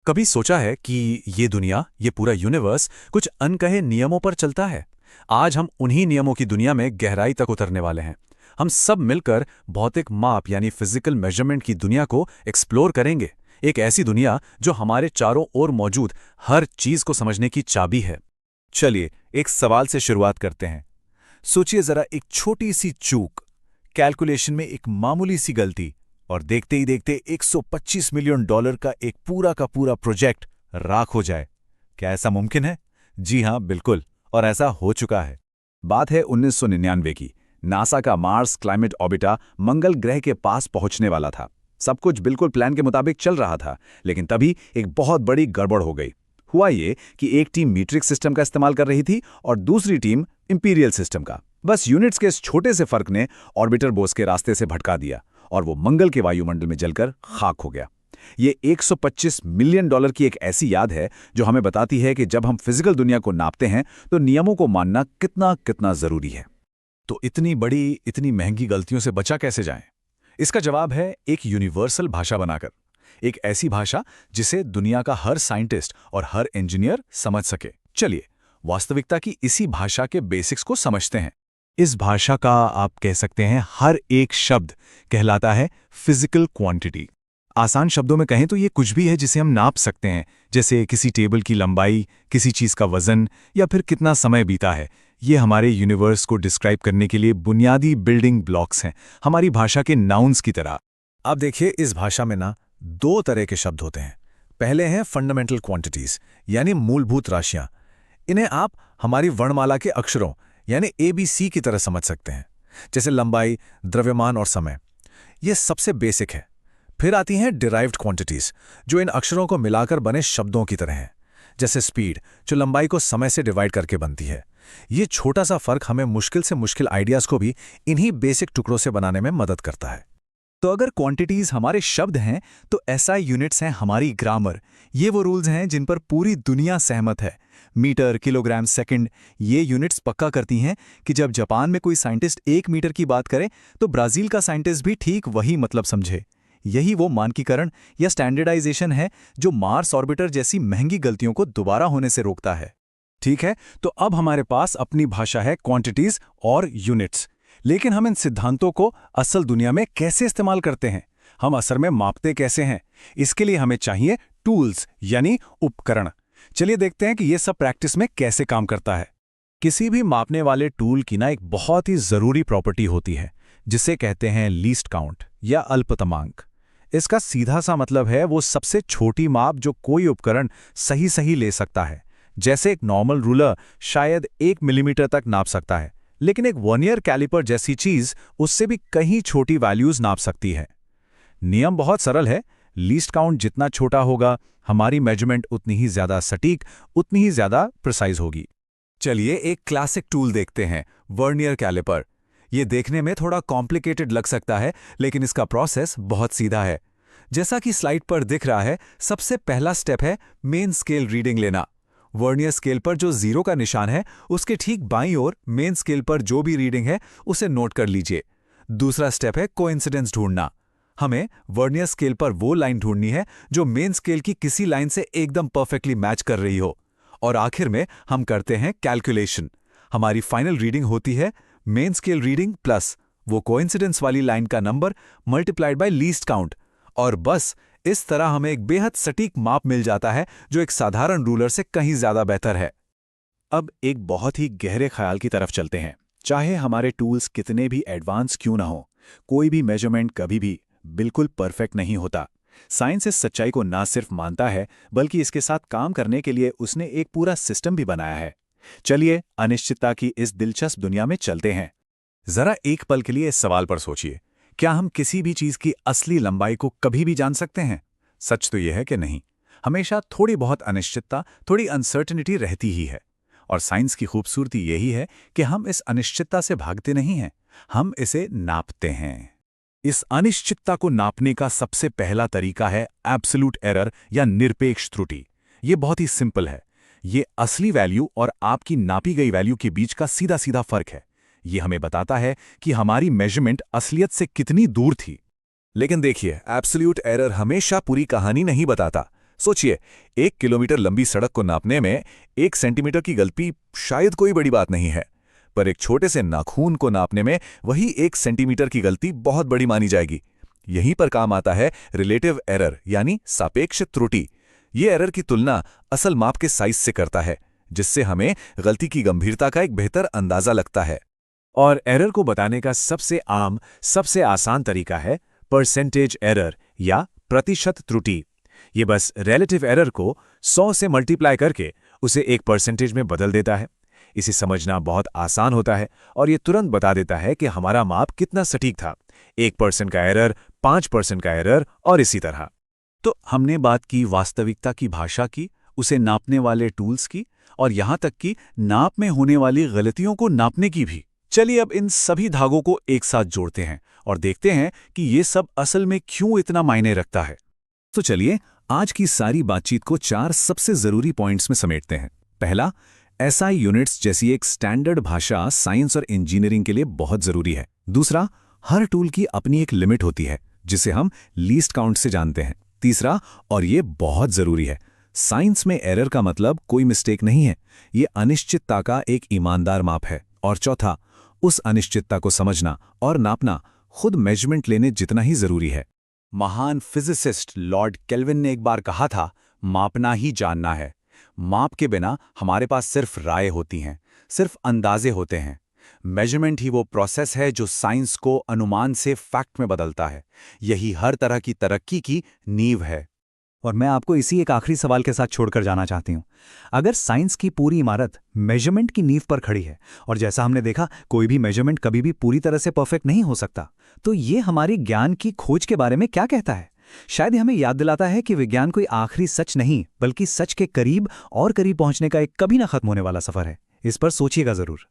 कभी सोचा है कि ये दुनिया, ये पूरा यूनिवर्स कुछ अनकहे नियमों पर चलता है? आज हम उन्हीं नियमों की दुनिया में गहराई तक उतरने वाले हैं। हम सब मिलकर भौतिक माप यानी फिजिकल मेजरमेंट की दुनिया को एक्सप्लोर करेंगे। एक ऐसी दुनिया जो हमारे चारों ओर मौजूद हर चीज को समझने की चाबी है। चलिए एक सवाल से शुरुआत करते हैं। सोचिए जरा, एक छोटी सी चूक, कैलकुलेशन में एक मामूली सी गलती, और देखते ही देखते $125 मिलियन का एक पूरा का पूरा प्रोजेक्ट राख हो जाए। क्या ऐसा मुमकिन है? जी हां, बिल्कुल, और ऐसा हो चुका है। बात है 1999 की। नासा का मार्स क्लाइमेट ऑर्बिटर मंगल ग्रह के पास पहुंचने वाला था। सब कुछ बिल्कुल प्लान के मुताबिक चल रहा था, लेकिन तभी एक बहुत बड़ी गड़बड़ हो गई। हुआ ये कि एक टीम मीट्रिक सिस्टम का इस्तेमाल कर रही थी और दूसरी टीम इंपीरियल सिस्टम का। बस यूनिट्स के इस छोटे से फर्क ने ऑर्बिटर बोस के रास्ते से भटका दिया और वो मंगल के वायुमंडल में जलकर खाक हो गया। ये $125 मिलियन की एक ऐसी याद है जो हमें बताती है कि जब हम फिजिकल दुनिया को नापते हैं तो नियमों को मानना कितना कितना जरूरी है। तो इतनी बड़ी, इतनी महंगी गलतियों से बचा कैसे जाएं? इसका जवाब है एक यूनिवर्सल भाषा बनाकर। एक ऐसी भाषा जिसे दुनिया का हर साइंटिस्ट और हर इंजीनियर समझ सके। चलिए वास्तविकता की इसी भाषा के बेसिक्स को समझते हैं। इस भाषा का आप कह सकते हैं हर एक शब्द कहलाता है फिजिकल क्वांटिटी। आसान शब्दों में कहें तो ये कुछ भी है जिसे हम नाप सकते हैं, जैसे किसी टेबल की लंबाई, किसी चीज का वजन या फिर कितना समय बीता है। ये हमारे यूनिवर्स को डिस्क्राइब करने के लिए बुनियादी बिल्डिंग ब्लॉक्स हैं, हमारी भाषा के नाउन्स की तरह। अब देखिए, इस भाषा में ना दो तरह के शब्द होते हैं। पहले हैं फंडामेंटल क्वांटिटीज, यानी मूलभूत राशियां। इन्हें आप हमारी वर्णमाला के अक्षरों यानी ABC की तरह समझ सकते हैं, जैसे लंबाई, द्रव्यमान और समय। ये सबसे बेसिक है। फिर आती हैं डिराइव्ड क्वांटिटीज, जो इन अक्षरों को मिलाकर बने शब्दों की तरह हैं, जैसे स्पीड, जो लंबाई को समय से डिवाइड करके बनती है। ये छोटा सा फर्क हमें मुश्किल से मुश्किल आइडियाज को भी इन्हीं बेसिक टुकड़ों से बनाने में मदद करता है। तो अगर क्वांटिटीज हमारे शब्द हैं तो SI यूनिट्स हैं हमारी ग्रामर। ये वो रूल्स हैं जिन पर पूरी दुनिया सहमत है। मीटर, किलोग्राम, सेकंड, ये यूनिट्स पक्का करती हैं कि जब जापान में कोई साइंटिस्ट 1 मीटर की बात करे तो ब्राजील का साइंटिस्ट भी ठीक वही मतलब समझे। यही वो मानकीकरण या स्टैंडर्डाइजेशन है जो मार्स ऑर्बिटर जैसी महंगी गलतियों को दोबारा होने से रोकता है। ठीक है, तो अब हमारे पास अपनी भाषा है क्वांटिटीज और यूनिट्स। लेकिन हम इन सिद्धांतों को असल दुनिया में कैसे इस्तेमाल करते हैं? हम असल में मापते कैसे हैं? इसके लिए हमें चाहिए टूल्स यानी उपकरण। चलिए देखते हैं कि ये सब प्रैक्टिस में कैसे काम करता है। किसी भी मापने वाले टूल की ना एक बहुत ही जरूरी प्रॉपर्टी होती है, जिसे कहते हैं लीस्ट काउंट या अल्पतमांक। इसका सीधा सा मतलब है वो सबसे छोटी माप जो कोई उपकरण सही सही ले सकता है। जैसे एक नॉर्मल रूलर शायद 1 मिलीमीटर तक नाप सकता है, लेकिन एक वर्नियर कैलिपर जैसी चीज उससे भी कहीं छोटी वैल्यूज नाप सकती है। नियम बहुत सरल है। लीस्ट काउंट जितना छोटा होगा, हमारी मेजरमेंट उतनी ही ज्यादा सटीक, उतनी ही ज्यादा प्रिसाइज होगी। चलिए एक क्लासिक टूल देखते हैं, वर्नियर कैलिपर। ये देखने में थोड़ा कॉम्प्लिकेटेड लग सकता है, लेकिन इसका प्रोसेस बहुत सीधा है। जैसा कि स्लाइड पर दिख रहा है, सबसे पहला स्टेप है मेन स्केल रीडिंग लेना। वर्नियर स्केल पर जो 0 का निशान है, उसके ठीक बाईं ओर मेन स्केल पर जो भी रीडिंग है उसे नोट कर लीजिए। दूसरा स्टेप है कोइंसिडेंस ढूंढना। हमें वर्नियर स्केल पर वो लाइन ढूंढनी है जो मेन स्केल की किसी लाइन से एकदम परफेक्टली मैच कर रही हो। और आखिर में हम करते हैं कैलकुलेशन। हमारी फाइनल रीडिंग होती है मेन स्केल रीडिंग प्लस वो कोइंसिडेंस वाली लाइन का number multiplied by least count. और बस इस तरह हमें एक बेहद सटीक माप मिल जाता है जो एक साधारण रूलर से कहीं ज्यादा बेहतर है। अब एक बहुत ही गहरे ख्याल की तरफ चलते हैं। चाहे हमारे टूल्स कितने भी एडवांस क्यों ना हो, कोई भी मेजरमेंट कभी भी बिल्कुल परफेक्ट नहीं होता। साइंस इस सच्चाई को ना सिर्फ मानता है, बल्कि इसके साथ काम करने के लिए उसने एक पूरा सिस्टम भी बनाया है। चलिए अनिश्चितता की इस दिलचस्प दुनिया में चलते हैं। जरा एक पल के लिए इस सवाल पर सोचिए, क्या हम किसी भी चीज की असली लंबाई को कभी भी जान सकते हैं? सच तो यह है कि नहीं। हमेशा थोड़ी बहुत अनिश्चितता, थोड़ी अनसर्टेनिटी रहती ही है। और साइंस की खूबसूरती यही है कि हम इस अनिश्चितता से भागते नहीं हैं, हम इसे नापते हैं। इस अनिश्चितता को नापने का सबसे पहला तरीका है एब्सोल्यूट एरर या निरपेक्ष त्रुटि। ये बहुत ही सिंपल है। ये असली वैल्यू और आपकी नापी गई वैल्यू के बीच का सीधा सीधा फर्क है। ये हमें बताता है कि हमारी मेजरमेंट असलियत से कितनी दूर थी। लेकिन देखिए, एब्सोल्यूट एरर हमेशा पूरी कहानी नहीं बताता। सोचिए, 1 किलोमीटर लंबी सड़क को नापने में 1 सेंटीमीटर की गलती शायद कोई बड़ी बात नहीं है, पर एक छोटे से नाखून को नापने में वही 1 सेंटीमीटर की गलती बहुत बड़ी मानी जाएगी। यहीं पर काम आता है रिलेटिव एरर यानी सापेक्ष त्रुटि। ये एरर की तुलना असल माप के साइज से करता है, जिससे हमें गलती की गंभीरता का एक बेहतर अंदाजा लगता है। और एरर को बताने का सबसे आम, सबसे आसान तरीका है परसेंटेज एरर या प्रतिशत त्रुटि। ये बस रिलेटिव एरर को 100 से मल्टीप्लाई करके उसे 1% में बदल देता है। इसे समझना बहुत आसान होता है और ये तुरंत बता देता है कि हमारा माप कितना सटीक था। 1% का एरर, 5% का एरर और इसी तरह। तो हमने बात की वास्तविकता की भाषा की, उसे नापने वाले टूल्स की, और यहाँ तक कि नाप में होने वाली गलतियों को नापने की भी। चलिए अब इन सभी धागों को एक साथ जोड़ते हैं और देखते हैं कि ये सब असल में क्यों इतना मायने रखता है। तो चलिए आज की सारी बातचीत को 4 सबसे जरूरी पॉइंट्स में समेटते हैं। पहला, एसआई यूनिट्स जैसी एक स्टैंडर्ड भाषा साइंस और इंजीनियरिंग के लिए बहुत जरूरी है। दूसरा, हर टूल की अपनी एक लिमिट होती है जिसे हम लीस्ट काउंट से जानते हैं। तीसरा, और ये बहुत जरूरी है, साइंस में एरर का मतलब कोई मिस्टेक नहीं है, ये अनिश्चितता का एक ईमानदार माप है। और चौथा, उस अनिश्चितता को समझना और नापना खुद मेजरमेंट लेने जितना ही जरूरी है। महान फिजिसिस्ट लॉर्ड केल्विन ने एक बार कहा था, मापना ही जानना है। माप के बिना हमारे पास सिर्फ राय होती हैं, सिर्फ अंदाजे होते हैं। मेजरमेंट ही वो प्रोसेस है जो साइंस को अनुमान से फैक्ट में बदलता है। यही हर तरह की तरक्की की नींव है। और मैं आपको इसी एक आखिरी सवाल के साथ छोड़कर जाना चाहती हूँ। अगर साइंस की पूरी इमारत मेजरमेंट की नींव पर खड़ी है, और जैसा हमने देखा कोई भी मेजरमेंट कभी भी पूरी तरह से परफेक्ट नहीं हो सकता, तो ये हमारी ज्ञान की खोज के बारे में क्या कहता है? शायद हमें याद दिलाता है कि विज्ञान कोई आखिरी सच नहीं, बल्कि सच के करीब और करीब पहुंचने का एक कभी ना खत्म होने वाला सफर है। इस पर सोचिएगा जरूर।